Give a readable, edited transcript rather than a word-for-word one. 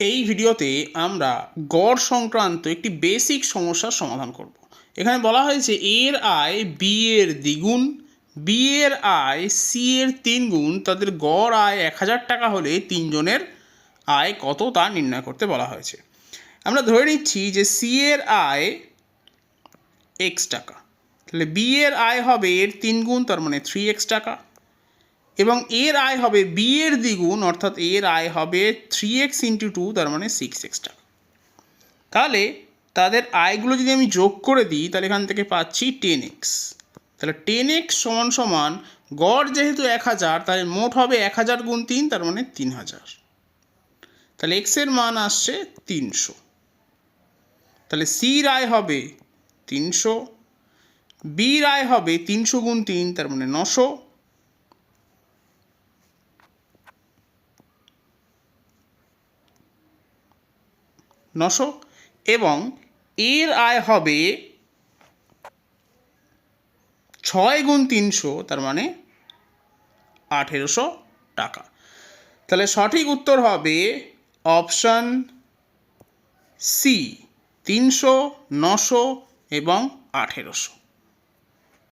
এই ভিডিওতে আমরা গড় সংক্রান্ত একটি বেসিক সমস্যার সমাধান করব। এখানে বলা হয়েছে এর আয় বি এর দ্বিগুণ, বি এর আয় সি এর 3 গুণ, তাদের গড় আয় 1000 টাকা হলে তিনজনের আয় কত তা নির্ণয় করতে বলা হয়েছে। আমরা ধরে নিচ্ছি যে সি এর আয় এক্স টাকা, তাহলে বি এর আয় হবে এর 3 গুণ, তার মানে 3x টাকা, এবং এর আয় হবে বি এর দ্বিগুণ, অর্থাৎ এর আয় হবে 3x ইন্টু 2, তার মানে 6x টাকা। তাহলে তাদের আয়গুলো যদি আমি যোগ করে দিই তাহলে এখান থেকে পাচ্ছি 10x। তাহলে 10x সমান সমান গড় যেহেতু 1000, তাহলে মোট হবে 1000 গুণ 3, তার মানে 3000। তাহলে x এর মান আসছে 300। তাহলে সির আয় হবে 300, বির আয় হবে 300 গুণ 3, তার মানে 900, এবং এর আয় হবে 6 গুণ 300, তার মানে 1800 টাকা। তাহলে সঠিক উত্তর হবে অপশান সি, 300, 900 এবং 1800।